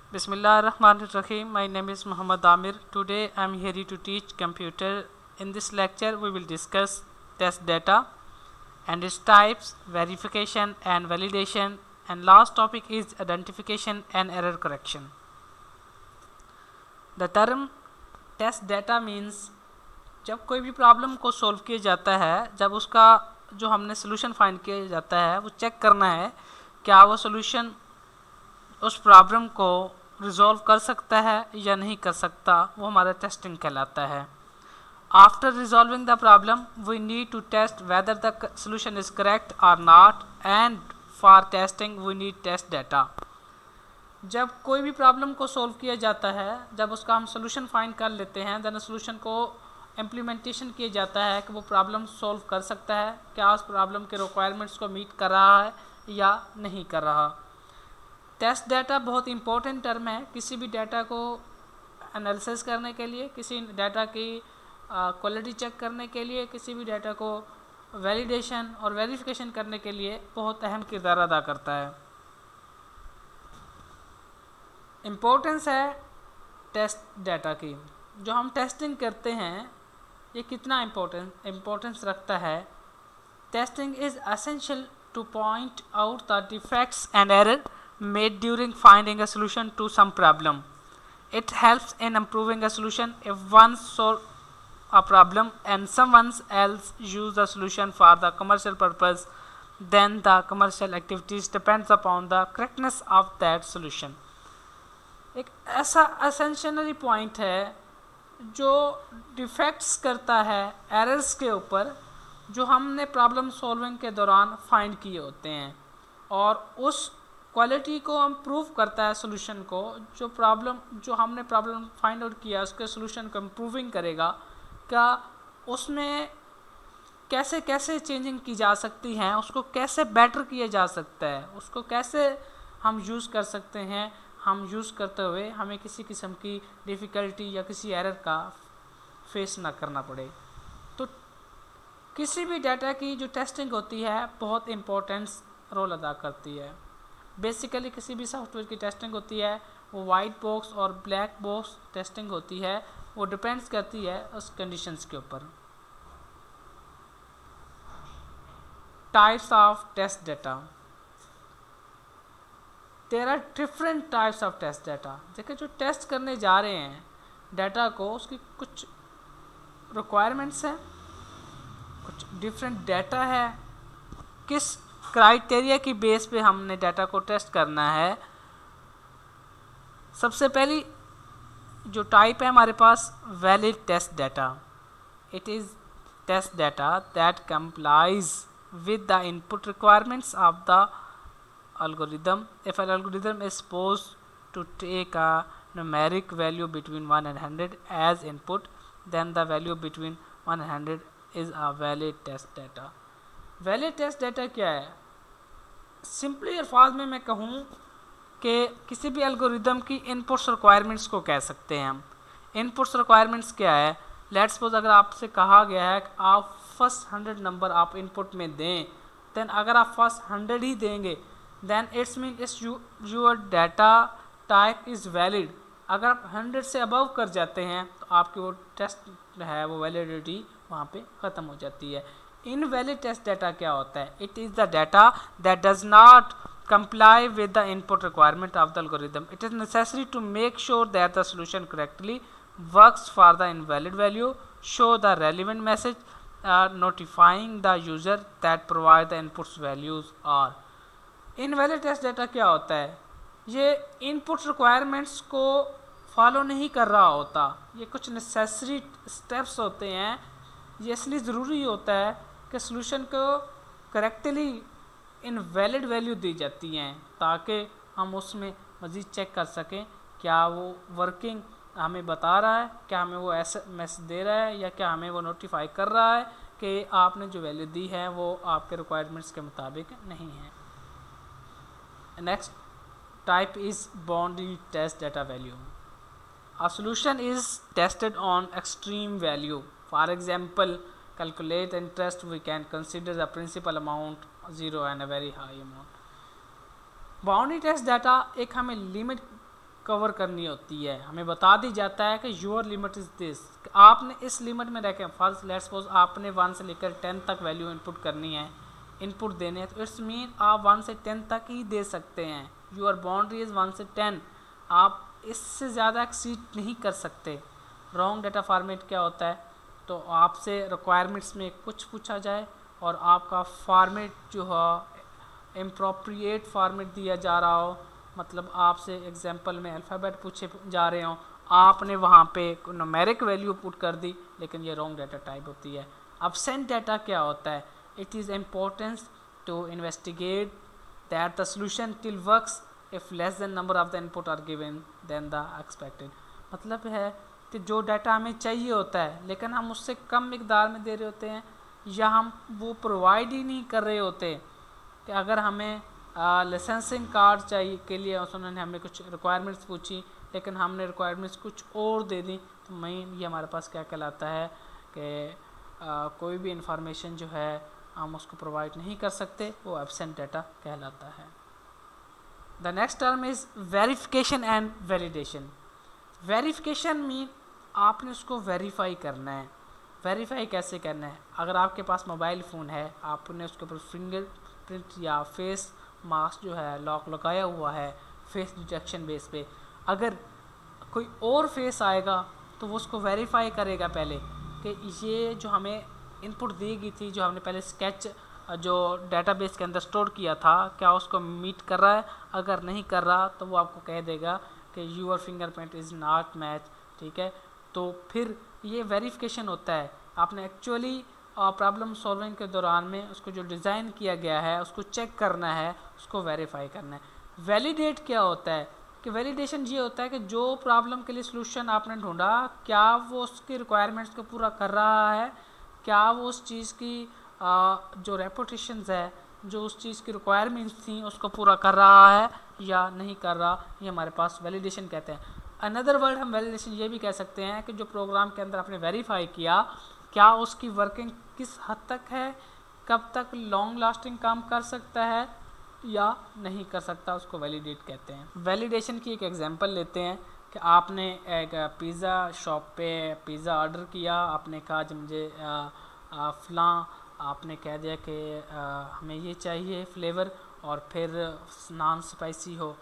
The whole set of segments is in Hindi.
Bismillahirrahmanirrahim. My name is Muhammad Amir. Today I am here to teach computer. In this lecture we will discuss test data and its types, verification and validation, and last topic is identification and error correction. The term test data means जब कोई भी प्रॉब्लम को सॉल्व किया जाता है, जब उसका जो हमने सोल्यूशन फाइंड किया जाता है वो चेक करना है क्या वो सोल्यूशन उस प्रॉब्लम को रिजॉल्व कर सकता है या नहीं कर सकता, वो हमारा टेस्टिंग कहलाता है. After resolving the problem we need to test whether the solution is correct और not, and for testing we need test data. जब कोई भी प्रॉब्लम को सॉल्व किया जाता है, जब उसका हम सोल्यूशन फाइंड कर लेते हैं, देन सोल्यूशन को इम्प्लीमेंटेशन किया जाता है कि वो प्रॉब्लम सॉल्व कर सकता है, क्या उस प्रॉब्लम के रिक्वायरमेंट्स को मीट कर रहा है या नहीं कर रहा. टेस्ट डाटा बहुत इंपॉर्टेंट टर्म है. किसी भी डाटा को एनालिसिस करने के लिए, किसी डाटा की क्वालिटी चेक करने के लिए, किसी भी डाटा को वैलिडेशन और वेरिफिकेशन करने के लिए बहुत अहम किरदार अदा करता है. इम्पोर्टेंस है टेस्ट डाटा की. जो हम टेस्टिंग करते हैं ये कितना इम्पोर्टेंस रखता है. Testing is essential two point out the defects and error made during finding a solution to some problem. It helps in improving a solution. If one solve a problem and someone else use the solution for the commercial purpose, then the commercial activities depends upon the correctness of that solution. एक ऐसा एसेंशियल पॉइंट है जो डिफेक्ट्स करता है एरर्स के ऊपर जो हमने प्रॉब्लम सॉल्विंग के दौरान फाइंड किए होते हैं, और उस क्वालिटी को इम्प्रूव करता है सोल्यूशन को. जो हमने प्रॉब्लम फाइंड आउट किया उसके सोल्यूशन को इम्प्रूविंग करेगा. क्या उसमें कैसे कैसे चेंजिंग की जा सकती हैं, उसको कैसे बेटर किया जा सकता है, उसको कैसे हम यूज़ कर सकते हैं. हम यूज़ करते हुए हमें किसी किस्म की डिफ़िकल्टी या किसी एरर का फेस ना करना पड़े. तो किसी भी डाटा की जो टेस्टिंग होती है बहुत इम्पोर्टेंस रोल अदा करती है. बेसिकली किसी भी सॉफ्टवेयर की टेस्टिंग होती है वो वाइट बॉक्स और ब्लैक बॉक्स टेस्टिंग होती है. वो डिपेंड्स करती है उस कंडीशंस के ऊपर. Types of test data. There are different types of test data. देखिए जो टेस्ट करने जा रहे हैं डाटा को, उसकी कुछ रिक्वायरमेंट्स हैं, कुछ डिफरेंट डाटा है, किस क्राइटेरिया की बेस पे हमने डाटा को टेस्ट करना है. सबसे पहली जो टाइप है हमारे पास valid test data. It is test data that complies with the input requirements of the algorithm. If an algorithm is supposed to take a numeric value between 1 and 100 as input, then the value between 1 and 100 is a valid test data. Valid test data क्या है? सिंपली अल्फाज में मैं कहूँ कि किसी भी एल्गोरिदम की इनपुट्स रिक्वायरमेंट्स को कह सकते हैं हम. इनपुट्स रिक्वायरमेंट्स क्या है? लेट्स सपोज अगर आपसे कहा गया है कि आप फर्स्ट 100 नंबर आप इनपुट में दें, देन अगर आप फर्स्ट 100 ही देंगे then it's mean it's your data type is valid. अगर आप 100 से अबव कर जाते हैं तो आपकी वो टेस्ट है वो वैलिडिटी वहाँ पे ख़त्म हो जाती है. इनवैलिड टेस्ट डाटा क्या होता है? It is the data that does not comply with the input requirement of the algorithm. It is necessary to make sure that the solution correctly works for the invalid value. Show the relevant message notifying the user that provide the inputs values are. Invalid test data क्या होता है? ये input requirements को फॉलो नहीं कर रहा होता. ये कुछ necessary steps होते हैं. ये इसलिए ज़रूरी होता है कि सोल्यूशन को करेक्टली इनवैलिड वैल्यू दी जाती हैं ताकि हम उसमें मज़ीद चेक कर सकें क्या वो वर्किंग हमें बता रहा है, क्या हमें वो ऐसा मैसेज दे रहा है, या क्या हमें वो नोटिफाई कर रहा है कि आपने जो वैल्यू दी है वो आपके रिक्वायरमेंट्स के मुताबिक नहीं है. Next type is boundary test data value. A solution is tested on extreme value. For example, calculate interest, we can consider the principal amount 0 and a very high amount. Boundary test data एक हमें लिमिट कवर करनी होती है, हमें बता दी जाता है कि योर लिमिट इज़ दिस, आपने इस लिमिट में रह के फर्स्ट लेट्स सपोज आपने 1 से लेकर 10 तक वैल्यू इनपुट करनी है, इनपुट देने हैं, तो इट्स मीन आप 1 से 10 तक ही दे सकते हैं। योर बाउंड्री इज़ 1 से 10, आप इससे ज़्यादा एक्सीड नहीं कर सकते। रॉन्ग डेटा फॉर्मेट क्या होता है, तो आपसे रिक्वायरमेंट्स में कुछ पूछा जाए और आपका फॉर्मेट जो है इम्प्रोप्रिएट फॉर्मेट दिया जा रहा हो, मतलब आपसे एग्जांपल में अल्फ़ाबेट पूछे जा रहे हों, आपने वहाँ पे न्यूमेरिक वैल्यू पुट कर दी, लेकिन ये रॉन्ग डेटा टाइप होती है। एब्सेंट डेटा क्या होता है, it is importance to investigate that the solution till works if less than number of the input are given then the expected. मतलब है कि जो डाटा हमें चाहिए होता है लेकिन हम उससे कम मिकदार में दे रहे होते हैं, या हम वो प्रोवाइड ही नहीं कर रहे होते। कि अगर हमें लाइसेंसिंग कार्ड चाहिए के लिए उन्होंने हमें कुछ रिक्वायरमेंट्स पूछी लेकिन हमने रिक्वायरमेंट्स कुछ और दे दी, तो मेन ये हमारे पास क्या कहलाता है कि कोई भी इंफॉर्मेशन जो है हम उसको प्रोवाइड नहीं कर सकते, वो एब्सेंट डाटा कहलाता है। The next term is verification and validation. Verification mean आपने उसको वेरीफाई करना है। वेरीफाई कैसे करना है, अगर आपके पास मोबाइल फ़ोन है, आपने उसके ऊपर फिंगरप्रिंट या फेस मास्क जो है लॉक लगाया हुआ है फेस डिटेक्शन बेस पे, अगर कोई और फेस आएगा तो वो उसको वेरीफाई करेगा पहले कि ये जो हमें इनपुट दी गई थी, जो हमने पहले स्केच जो डेटाबेस के अंदर स्टोर किया था, क्या उसको मीट कर रहा है। अगर नहीं कर रहा तो वो आपको कह देगा कि your fingerprint is not match, ठीक है। तो फिर ये वेरिफिकेशन होता है, आपने एक्चुअली प्रॉब्लम सॉल्विंग के दौरान में उसको जो डिज़ाइन किया गया है उसको चेक करना है, उसको वेरीफाई करना है। वैलिडेट क्या होता है कि वैलिडेशन ये होता है कि जो प्रॉब्लम के लिए सलूशन आपने ढूंढा, क्या वो उसकी रिक्वायरमेंट्स को पूरा कर रहा है, क्या वो उस चीज़ की जो रेपुटेशंस है, जो उस चीज़ की रिक्वायरमेंट्स थी उसको पूरा कर रहा है या नहीं कर रहा। ये हमारे पास वैलिडेशन कहते हैं। अनदर वर्ड हम वैलिडेशन ये भी कह सकते हैं कि जो प्रोग्राम के अंदर आपने वेरीफाई किया, क्या उसकी वर्किंग किस हद तक है, कब तक लॉन्ग लास्टिंग काम कर सकता है या नहीं कर सकता, उसको वैलिडेट कहते हैं। वैलिडेशन की एक एग्जांपल लेते हैं कि आपने एक पिज़्ज़ा शॉप पे पिज़्ज़ा ऑर्डर किया, आपने कहा जी मुझे फ़लाँ, आपने कह दिया कि हमें ये चाहिए फ्लेवर और फिर नॉन स्पाइसी हो,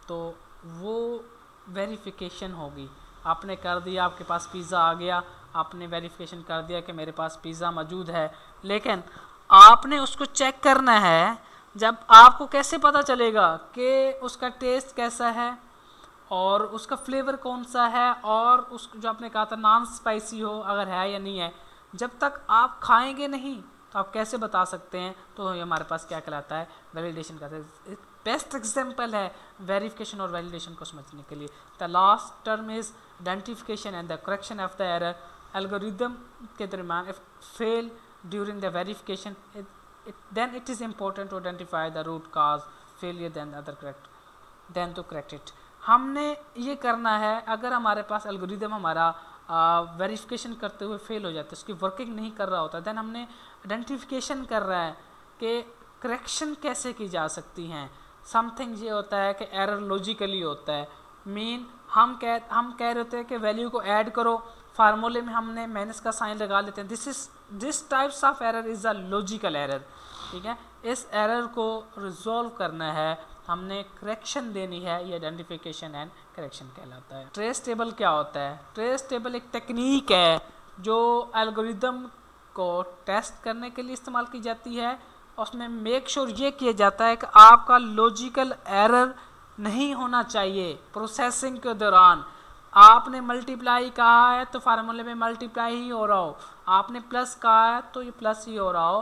तो वो वेरिफिकेशन होगी। आपने कर दिया, आपके पास पिज़्ज़ा आ गया, आपने वेरिफिकेशन कर दिया कि मेरे पास पिज़्ज़ा मौजूद है, लेकिन आपने उसको चेक करना है। जब आपको कैसे पता चलेगा कि उसका टेस्ट कैसा है और उसका फ्लेवर कौन सा है, और उस जो आपने कहा था नॉन स्पाइसी हो अगर है या नहीं है, जब तक आप खाएंगे नहीं तो आप कैसे बता सकते हैं। तो ये हमारे पास क्या कहलाता है, वैलिडेशन का बेस्ट एग्जांपल है वेरिफिकेशन और वैलिडेशन को समझने के लिए। The last term is identification and the correction of the error. Algorithm के दरमियान if fail during the verification then it is important to identify the root cause failure then to correct it। हमने ये करना है, अगर हमारे पास एल्गोरिदम हमारा वेरिफिकेशन करते हुए फेल हो जाता है, उसकी वर्किंग नहीं कर रहा होता, देन हमने आइडेंटिफिकेशन कर रहा है कि करेक्शन कैसे की जा सकती हैं। समथिंग ये होता है कि एरर लॉजिकली होता है, मीन हम कह रहे होते हैं कि वैल्यू को ऐड करो, फार्मूले में हमने माइनस का साइन लगा लेते हैं। This types of error is a logical error, ठीक है। इस एरर को रिजॉल्व करना है, हमने करेक्शन देनी है, ये आइडेंटिफिकेशन एंड करेक्शन कहलाता है। ट्रेस टेबल क्या होता है, ट्रेस टेबल एक टेक्निक है जो एल्गोरिदम को टेस्ट करने के लिए इस्तेमाल की जाती है। उसमें मेक श्योर ये किया जाता है कि आपका लॉजिकल एरर नहीं होना चाहिए प्रोसेसिंग के दौरान। आपने मल्टीप्लाई कहा है तो फार्मूले में मल्टीप्लाई ही हो रहा हो, आपने प्लस कहा है तो ये प्लस ही हो रहा हो,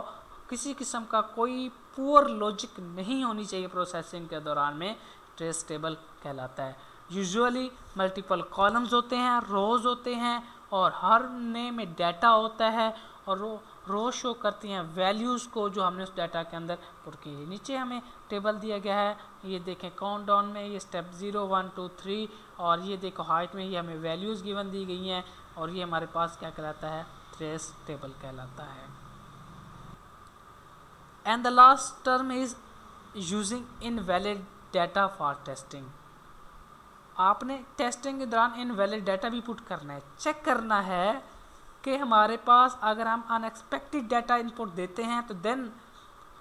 किसी किस्म का कोई पुअर लॉजिक नहीं होनी चाहिए प्रोसेसिंग के दौरान में, ट्रेस टेबल कहलाता है। यूजुअली मल्टीपल कॉलम्स होते हैं, रोज़ होते हैं, और हर ने में डाटा होता है, और रो शो करती हैं वैल्यूज़ को जो हमने उस डाटा के अंदर पुट की है। नीचे हमें टेबल दिया गया है, ये देखें काउंट डाउन में ये स्टेप 0 1 2 3, और ये देखो हाइट में ये हमें वैल्यूज़ गिवन दी गई हैं, और ये हमारे पास क्या कहलाता है, ट्रेस टेबल कहलाता है। And the last term is using invalid data for testing. आपने टेस्टिंग के दौरान इनवैलिड डाटा भी पुट करना है, चेक करना है कि हमारे पास अगर हम अनएक्सपेक्टेड डाटा इनपुट देते हैं तो देन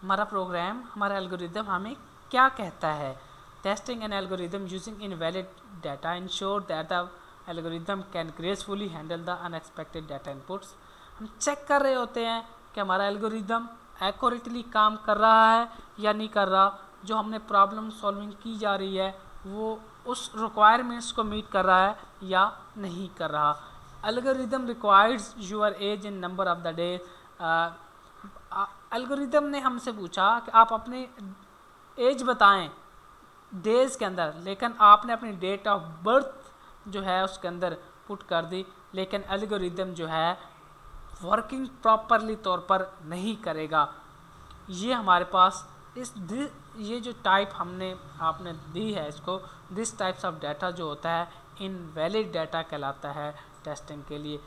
हमारा प्रोग्राम, हमारा एल्गोरिदम हमें क्या कहता है। Testing N algorithm using invalid data ensure that the algorithm can gracefully handle the unexpected data inputs. हम चेक कर रहे होते हैं कि हमारा एल्गोरिदम एक्यूरेटली काम कर रहा है या नहीं कर रहा, जो हमने प्रॉब्लम सॉल्विंग की जा रही है वो उस रिक्वायरमेंट्स को मीट कर रहा है या नहीं कर रहा। Algorithm requires your age in number of the day. Algorithm ने हमसे पूछा कि आप अपने एज बताएं डेज़ के अंदर, लेकिन आपने अपनी डेट ऑफ बर्थ जो है उसके अंदर पुट कर दी, लेकिन एल्गोरिदम जो है वर्किंग प्रॉपरली तौर पर नहीं करेगा। ये हमारे पास ये जो टाइप हमने आपने दी है इसको, दिस टाइप्स ऑफ डाटा जो होता है इनवैलिड डाटा कहलाता है। टेस्टिंग के लिए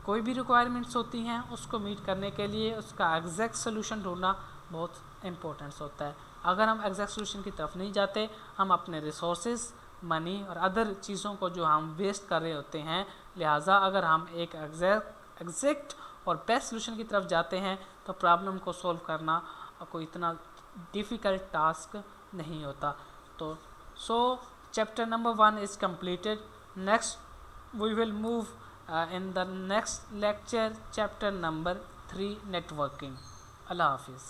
कोई भी रिक्वायरमेंट्स होती हैं उसको मीट करने के लिए उसका एग्जैक्ट सोल्यूशन ढूंढना बहुत इम्पोर्टेंस होता है। अगर हम एग्जैक्ट सोल्यूशन की तरफ नहीं जाते, हम अपने रिसोर्सेज, मनी और अदर चीज़ों को जो हम वेस्ट कर रहे होते हैं, लिहाजा अगर हम एक एग्जैक्ट और बेस्ट सोल्यूशन की तरफ जाते हैं तो प्रॉब्लम को सॉल्व करना कोई इतना डिफ़िकल्ट टास्क नहीं होता। तो chapter number 1 is completed. Next we will move in the next lecture chapter number 3 networking. Allah Hafiz.